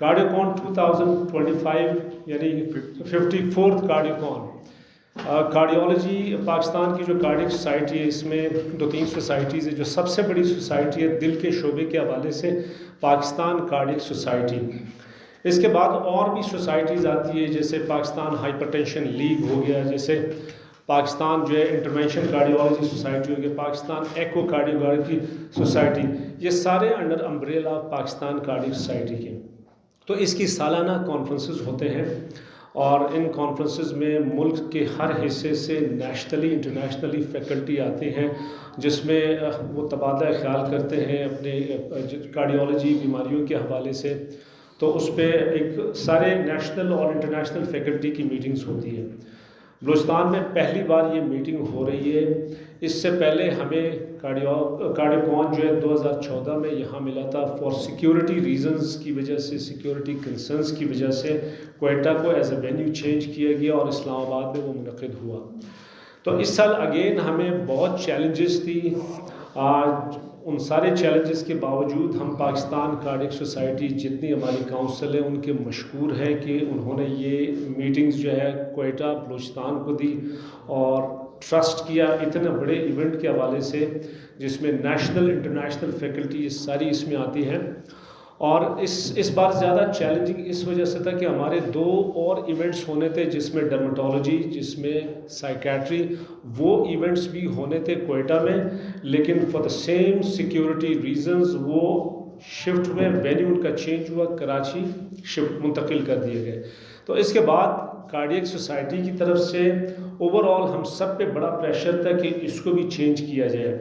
کارڈیوکون 2025 یعنی 54 کارڈیوکون کارڈیولوجی پاکستان کی جو کارڈیک سوسائٹی ہے، اس میں 2-3 سوسائٹیز ہے. جو سب سے بڑی سوسائٹی ہے دل کے شعبے کے حوالے سے پاکستان کارڈیک سوسائٹی. اس کے بعد اور بھی سوسائٹیز آتی ہے، جیسے پاکستان ہائپر ٹینشن لیگ ہو گیا، جیسے پاکستان جو ہے انٹرونشن کارڈیولوجی سوسائٹی ہو گیا، پاکستان ایکو کارڈیولوجی سوسائٹی. یہ سارے under umbrella Pakistan cardiac society کے. تو اس کی سالانہ کانفرنسز ہوتے ہیں، اور ان کانفرنسز میں ملک کے ہر حصے سے نیشنلی انٹرنیشنلی فیکلٹی آتے ہیں، جس میں وہ تبادلہ خیال کرتے ہیں اپنے کارڈیولوجی بیماریوں کے حوالے سے. تو اس پہ ایک سارے نیشنل اور انٹرنیشنل فیکلٹی کی میٹنگز ہوتی ہے. بلوچستان میں پہلی بار یہ میٹنگ ہو رہی ہے. اس سے پہلے ہمیں کارڈیوکون جو ہے 2014 میں یہاں ملا تھا. فار سیکیورٹی ریزنز کی وجہ سے، سیکیورٹی کنسرنز کی وجہ سے کوئٹہ کو ایز اے وینیو چینج کیا گیا اور اسلام آباد میں وہ منعقد ہوا. تو اس سال اگین ہمیں بہت چیلنجز تھی. ان سارے چیلنجز کے باوجود ہم پاکستان کارڈیک سوسائٹی جتنی ہماری کونسل ہے ان کے مشکور ہیں کہ انہوں نے یہ میٹنگز جو ہے کوئٹہ بلوچستان کو دی اور ٹرسٹ کیا اتنے بڑے ایونٹ کے حوالے سے، جس میں نیشنل انٹرنیشنل فیکلٹی یہ ساری اس میں آتی ہیں. اور اس بار زیادہ چیلنجنگ اس وجہ سے تھا کہ ہمارے 2 اور ایونٹس ہونے تھے، جس میں ڈرمٹولوجی، جس میں سائیکیٹری، وہ ایونٹس بھی ہونے تھے کوئٹہ میں، لیکن for the same security reasons وہ شفٹ ہوئے. وینیو ان کا چینج ہوا، کراچی شفٹ منتقل کر دیے گئے. تو اس کے بعد کارڈیک سوسائٹی کی طرف سے اوور آل ہم سب پہ بڑا پریشر تھا کہ اس کو بھی چینج کیا جائے،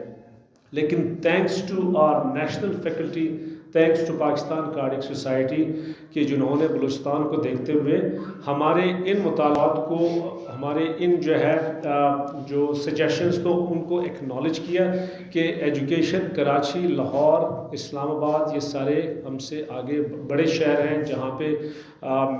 لیکن thanks to R national faculty, thanks to Pakistan cardiac society کہ جنہوں نے بلوچستان کو دیکھتے ہوئے ہمارے ان مطالبات کو، ہمارے ان جو ہے جو سجیشنز تو ان کو ایکنالج کیا کہ ایجوکیشن کراچی، لاہور، اسلام آباد یہ سارے ہم سے آگے بڑے شہر ہیں جہاں پہ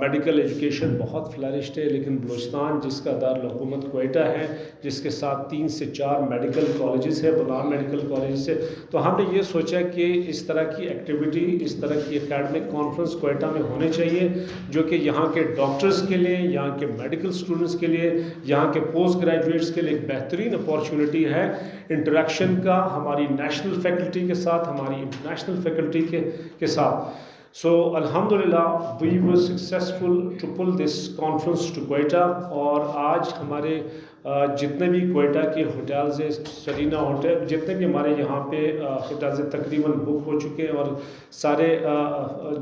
میڈیکل ایجوکیشن بہت فلرشڈ ہے، لیکن بلوچستان جس کا دارالحکومت کوئٹہ ہے، جس کے ساتھ 3 سے 4 میڈیکل کالجز ہے، غلام میڈیکل کالجز ہے. تو ہم نے یہ سوچا کہ اس طرح کی ایکٹیویٹی، اس طرح کی اکیڈمک کانفرنس کوئٹہ میں ہونے چاہیے، جو کہ یہاں کے ڈاکٹرز کے لیے، یہاں کے میڈیکل اسٹوڈنٹس کے لیے، یہاں کے پوسٹ گریجویٹس کے لیے ایک بہترین اپارچونٹی ہے انٹریکشن کا ہماری نیشنل فیکلٹی کے ساتھ، ہماری انٹرنیشنل فیکلٹی کے ساتھ. So alhamdulillah we were successful to pull this conference to Quetta. اور آج ہمارے جتنے بھی کوئٹہ کے ہوٹلز ہیں، سرینا ہوٹل، جتنے بھی ہمارے یہاں پہ ہوٹلز تقریباً بک ہو چکے ہیں، اور سارے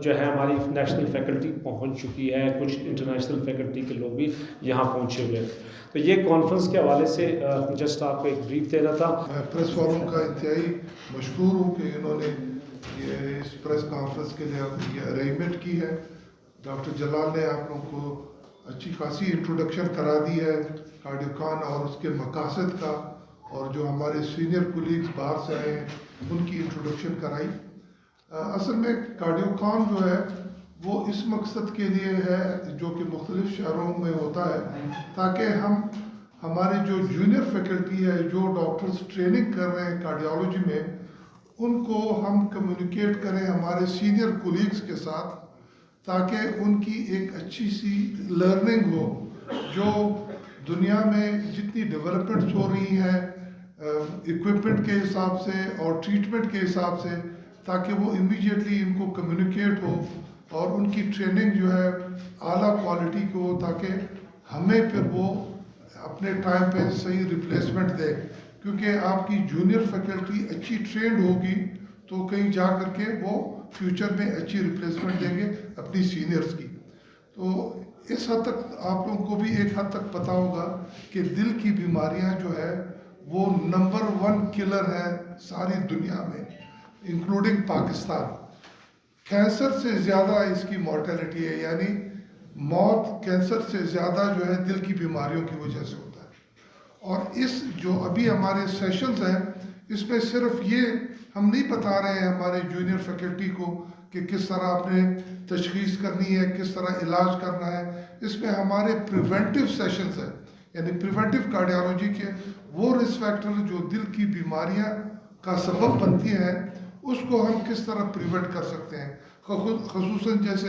جو ہے ہماری نیشنل فیکلٹی پہنچ چکی ہے، کچھ انٹرنیشنل فیکلٹی کے لوگ بھی یہاں پہنچے ہوئے ہیں. تو یہ کانفرنس کے حوالے سے جسٹ آپ کو ایک بریف دینا تھا. میں پریس والوں کا انتہائی مشکور ہوں کہ انہوں نے یہ اس پریس کانفرنس کے لیے یہ ارینجمنٹ کی ہے. ڈاکٹر جلال نے آپ لوگوں کو اچھی خاصی انٹروڈکشن کرا دی ہے کارڈیوکان اور اس کے مقاصد کا، اور جو ہمارے سینئر کولیگز باہر سے آئے ہیں ان کی انٹروڈکشن کرائی. اصل میں کارڈیوکان جو ہے وہ اس مقصد کے لیے ہے جو کہ مختلف شہروں میں ہوتا ہے، تاکہ ہمارے جو جونیئر فیکلٹی ہے، جو ڈاکٹرز ٹریننگ کر رہے ہیں کارڈیالوجی میں، ان کو ہم کمیونیکیٹ کریں ہمارے سینئر کولیگز کے ساتھ، تاکہ ان کی ایک اچھی سی لرننگ ہو. جو دنیا میں جتنی ڈیولپمنٹس ہو رہی ہیں ایکوپمنٹ کے حساب سے اور ٹریٹمنٹ کے حساب سے، تاکہ وہ امیڈیٹلی ان کو کمیونیکیٹ ہو اور ان کی ٹریننگ جو ہے اعلیٰ کوالٹی کی ہو، تاکہ ہمیں پھر وہ اپنے ٹائم پہ صحیح ریپلیسمنٹ دے. کیونکہ آپ کی جونیئر فیکلٹی اچھی ٹرینڈ ہوگی تو کہیں جا کر کے وہ فیوچر میں اچھی ریپلیسمنٹ دیں گے اپنی سینئرز کی. تو اس حد تک آپ لوگوں کو بھی ایک حد تک پتہ ہوگا کہ دل کی بیماریاں جو ہے وہ نمبر 1 کلر ہے ساری دنیا میں، انکلوڈنگ پاکستان. کینسر سے زیادہ اس کی مورٹیلٹی ہے، یعنی موت کینسر سے زیادہ جو ہے دل کی بیماریوں کی وجہ سے ہوتا ہے. اور اس جو ابھی ہمارے سیشنز ہیں، اس میں صرف یہ ہم نہیں بتا رہے ہیں ہمارے جونیئر فیکلٹی کو کہ کس طرح اپنے تشخیص کرنی ہے، کس طرح علاج کرنا ہے. اس میں ہمارے پریونٹیو سیشنز ہیں، یعنی پریونٹیو کارڈیالوجی کے وہ رسک فیکٹر جو دل کی بیماریاں کا سبب بنتی ہیں، اس کو ہم کس طرح پریونٹ کر سکتے ہیں. خصوصاً جیسے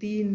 3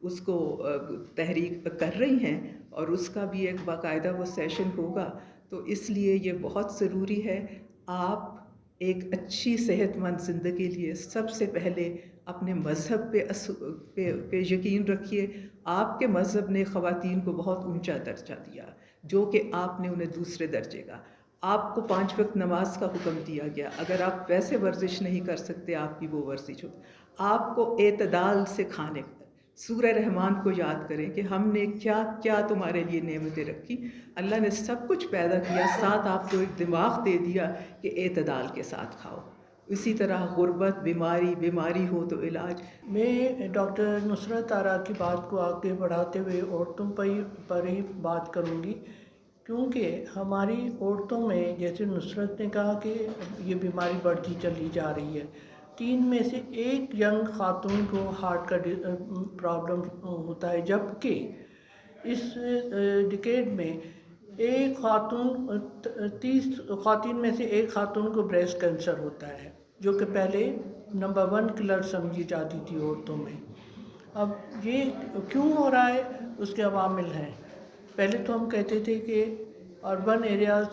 اس کو تحریک کر رہی ہیں، اور اس کا بھی ایک باقاعدہ وہ سیشن ہوگا. تو اس لیے یہ بہت ضروری ہے. آپ ایک اچھی صحت مند زندگی لیے سب سے پہلے اپنے مذہب پہ یقین رکھیے. آپ کے مذہب نے خواتین کو بہت اونچا درجہ دیا، جو کہ آپ نے انہیں دوسرے درجے کا. آپ کو 5 وقت نماز کا حکم دیا گیا. اگر آپ ویسے ورزش نہیں کر سکتے، آپ کی وہ ورزش ہو. آپ کو اعتدال سے کھانے. سورہ رحمان کو یاد کریں کہ ہم نے کیا کیا تمہارے لیے نعمتیں رکھی. اللہ نے سب کچھ پیدا کیا، ساتھ آپ کو ایک دماغ دے دیا کہ اعتدال کے ساتھ کھاؤ. اسی طرح غربت، بیماری ہو تو علاج. میں ڈاکٹر نصرت آرا کی بات کو آگے بڑھاتے ہوئے عورتوں پر ہی بات کروں گی، کیونکہ ہماری عورتوں میں جیسے نصرت نے کہا کہ یہ بیماری بڑھتی چلی جا رہی ہے. 3 میں سے 1 ینگ خاتون کو ہارٹ کا پرابلم ہوتا ہے، جبکہ اس ڈیکیڈ میں 30 خواتین میں سے 1 خاتون کو بریسٹ کینسر ہوتا ہے، جو کہ پہلے نمبر 1 کلر سمجھی جاتی تھی عورتوں میں. اب یہ کیوں ہو رہا ہے؟ اس کے عوامل ہیں. پہلے تو ہم کہتے تھے کہ اربن ایریاز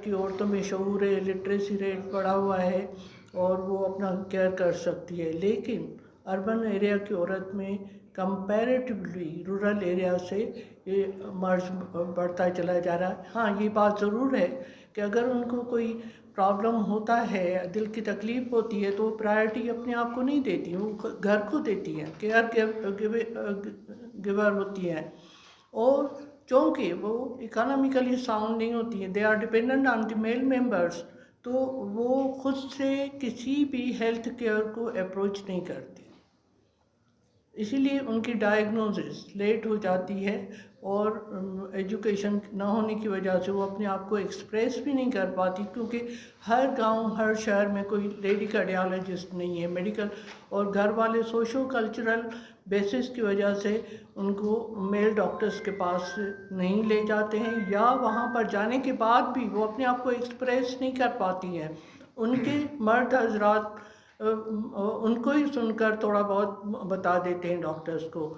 کی عورتوں میں شعور ہے، لٹریسی ریٹ بڑھا ہوا ہے اور وہ اپنا کیئر کر سکتی ہے، لیکن اربن ایریا کی عورت میں کمپیریٹیولی رورل ایریا سے یہ مرض بڑھتا چلا جا رہا ہے. ہاں، یہ بات ضرور ہے کہ اگر ان کو کوئی پرابلم ہوتا ہے، دل کی تکلیف ہوتی ہے، تو وہ پرائرٹی اپنے آپ کو نہیں دیتی، وہ گھر کو دیتی ہیں، کیئر گیور ہوتی ہیں. اور چونکہ وہ اکانومیکلی ساؤنڈ نہیں ہوتی ہیں، they are dependent on the male members, تو وہ خود سے کسی بھی ہیلتھ کیئر کو اپروچ نہیں کرتی. اسی لیے ان کی ڈائگنوزس لیٹ ہو جاتی ہے، اور ایجوکیشن نہ ہونے کی وجہ سے وہ اپنے آپ کو ایکسپریس بھی نہیں کر پاتی، کیونکہ ہر گاؤں ہر شہر میں کوئی لیڈی کارڈیالوجسٹ نہیں ہے. میڈیکل اور گھر والے سوشو کلچرل بیسس کی وجہ سے ان کو میل ڈاکٹرز کے پاس نہیں لے جاتے ہیں، یا وہاں پر جانے کے بعد بھی وہ اپنے آپ کو ایکسپریس نہیں کر پاتی ہیں. ان کے مرد حضرات ان کو ہی سن کر تھوڑا بہت بتا دیتے ہیں ڈاکٹرز کو.